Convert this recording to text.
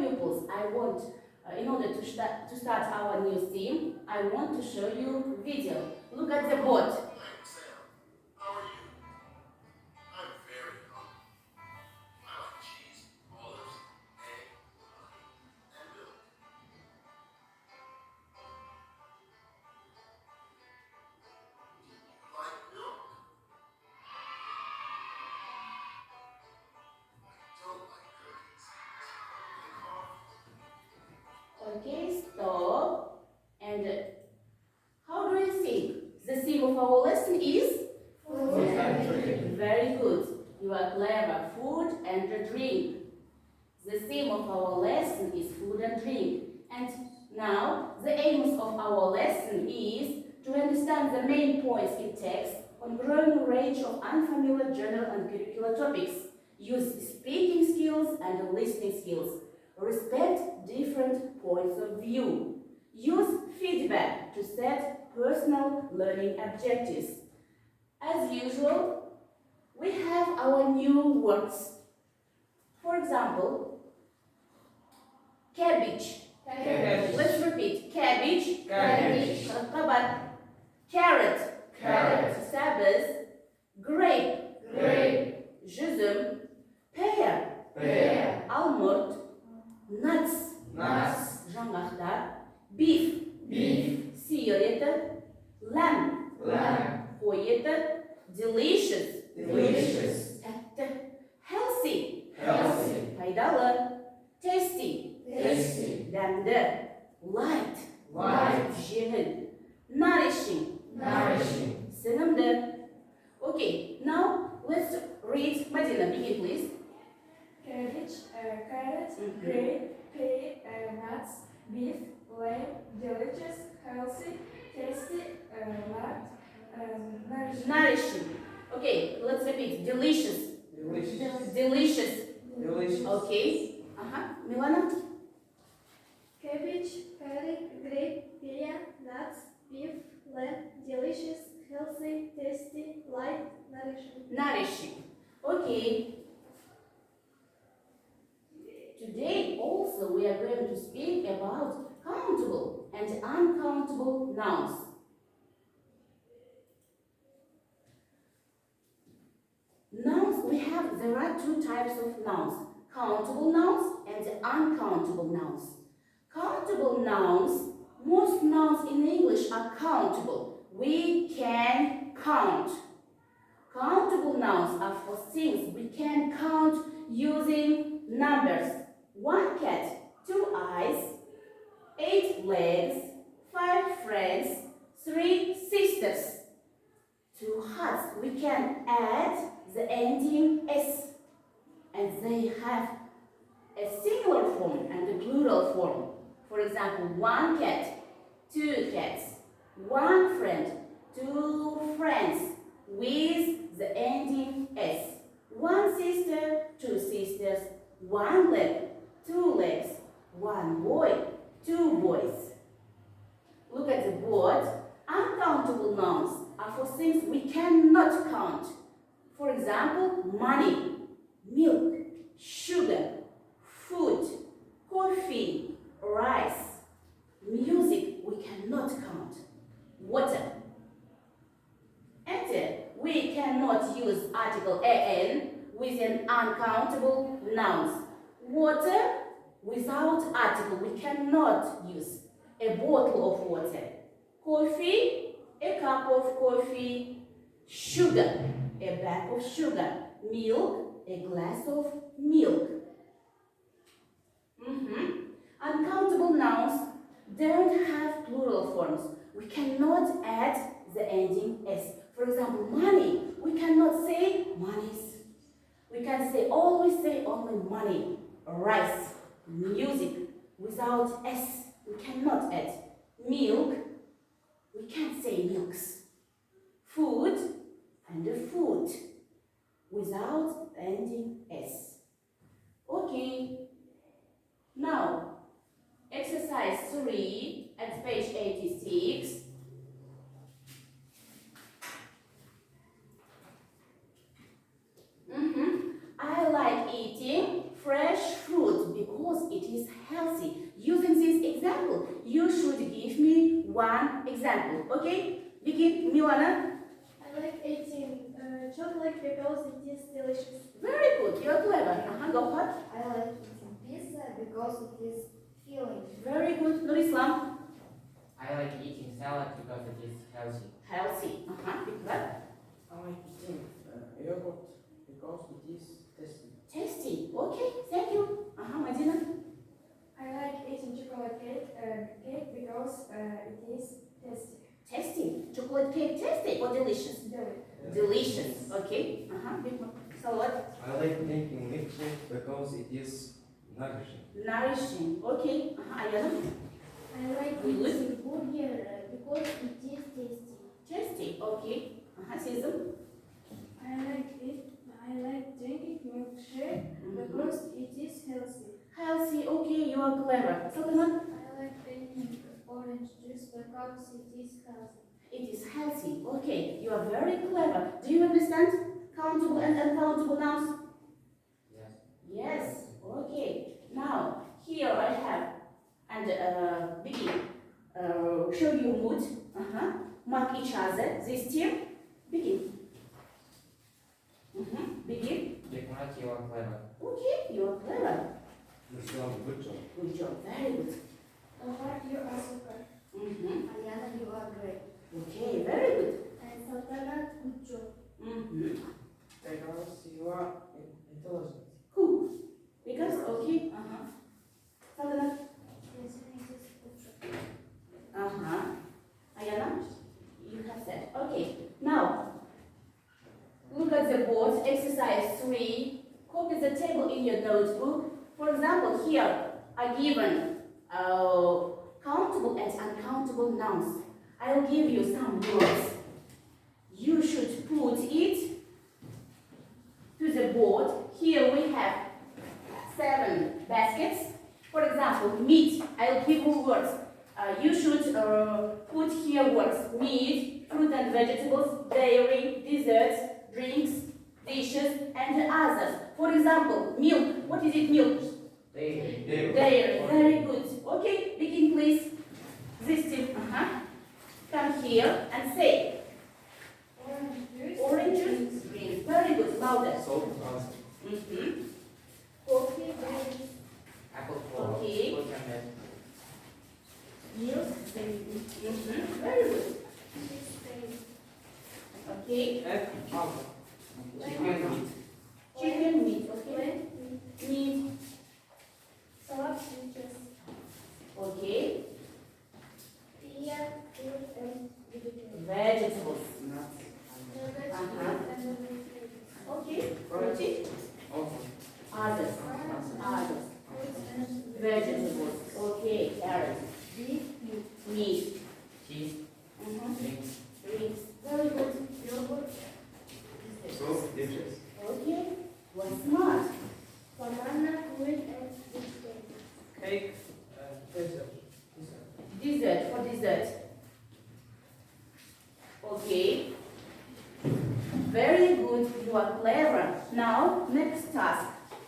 pupils, I want, in order to start our new theme, I want to show you video. Look at the board. How are you? I'm very hungry. I like cheese, olives, egg, honey, and milk. You like milk? I don't like cookies. Okay, stop. And how do you think? The theme of our lesson is? Food and drink. Very good. You are clever. Food and drink. The theme of our lesson is food and drink. And now, the aims of our lesson is to understand the main points in text on growing range of unfamiliar general and curricular topics. Use speaking skills and listening skills. Respect different points of view. Use feedback to set personal learning objectives. As usual, we have our new words. For example, cabbage. Cabbage. Let's repeat. Cabbage. Cabbage. Kabat. Carrot. Carrot. Sabbath. Grape. Grape. Jusum. Pear. Pear. Almond. Nuts. Nuts. Жаңғақтар. Beef. Beef. Siyir eti. Lamb. Lamb. Қой eti. Delicious. Delicious. Тәтті. Healthy. Healthy. Пайдалы. Tasty. Tasty. Дәмді. Light. Light. Жеңіл. Nourishing. Nourishing. Сенімді. Okay, now let's read. Madina, begin please. Cabbage, carrot, Mhm. grape, pear, nuts, beef, lamb, delicious, healthy, tasty, light, nourishing. Nourishing. Okay, let's repeat. Delicious. Delicious. Delicious. Delicious. Okay. Milana? Cabbage, carrot, grape, pear, nuts, beef, lamb, delicious, healthy, tasty, light, nourishing. Nourishing. Okay. Today also we are going to speak about countable and uncountable nouns. Nouns, there are two types of nouns, countable nouns and uncountable nouns. Countable nouns, most nouns in English are countable. We can count. Countable nouns are for things we can count using numbers. 1 cat, 2 eyes, 8 legs, 5 friends, 3 sisters. 2 huts, we can add the ending s, and they have a singular form and a plural form. For example, 1 cat, 2 cats, 1 friend, 2 friends with the ending s. 1 sister, 2 sisters, 1 leg, 2 legs, 1 boy, 2 boys. Look at the board. Uncountable nouns are for things we cannot count. For example, money, milk, sugar, food, coffee, rice, music we cannot count, water. And we cannot use article an with an uncountable nouns. Water without article we cannot use. A bottle of water. Coffee, a cup of coffee. Sugar, a bag of sugar. Milk, a glass of milk. Uncountable nouns don't have plural forms. We cannot add the ending s. For example, money. We cannot say monies. We can always say only money. Rice, music, without s. We cannot add. Milk, we can't say milks. Food, and food, without ending s. Okay. Now, exercise 3 at page 86. I like eating fresh fruit because it is one example. Okay? Begin, Milana. I like eating chocolate because it is delicious. Very good. You're clever. Go ahead. I like eating pizza because it is filling. Very good. Nurislam. I like eating salad because it is healthy. Healthy. Because I like eating yogurt because it is tasty. tasty. Okay. Thank you. Madina. I like eating chocolate cake because it is tasty. Tasty. Chocolate cake tasty or delicious? Delicious. Okay. Salad. I like drinking milkshake because it is nourishing. Nourishing. Okay. Ayana. I like Good. eating burger because it is tasty. Tasty. Okay. Sesam. I like drinking milkshake because it is healthy. Healthy. Okay. You are clever. Sultanat. I like drinking orange juice because it is healthy. It is healthy. Okay. You are very clever. Do you understand countable and uncountable nouns? Yes. Yes. Okay. Now here I have and begin. Show you mood. Mark each other. This team. Begin. Begin. Dekmat, you are clever. Okay. You are clever. Good job. Good job. Very good. Omar, you are super. Ariana, you are great. Okay. Very good. And Sultanat, good job. Because you are intelligent. Cool. Because okay. Sultanat. Yes, it is good job. Ayana, you have said. Okay. Now, look at the board. Exercise 3. Copy the table in your notebook. For example, here are given countable and uncountable nouns. I'll give you some words. You should put it to the board. Here we have 7 baskets. For example, meat. I'll give you words. You should put here words: meat, fruit and vegetables, dairy, desserts, drinks, dishes, and others. For example, milk. What is it, milk? Dairy. Dairy. Very good. Okay, begin please. This team. Come here and say Orange juice. orange juice, green. Very good. Louder. Salt and Coffee, Apple core. Okay. Fruit and vegetables. milk. Very good. Okay. Egg, almond. Chicken meat. Chicken meat. Okay. Meat. Salad, juices. Okay. Pia, fruit and vegetables. Vegetables. Nuts. Yogurt, Uh-huh. fruit and vegetables. Okay. Fruit. Protein. Almond. Others. Others. Fruits and Vegetables. Okay. Carrots. Beef, Meat. Cheese. Drinks. Drinks. Very good. yogurt, Salt dishes. Okay. Was smart. banana, fruit and vegetables. Cake. Dessert. Dessert. For dessert. Okay. Very good. You are clever. Now, next task.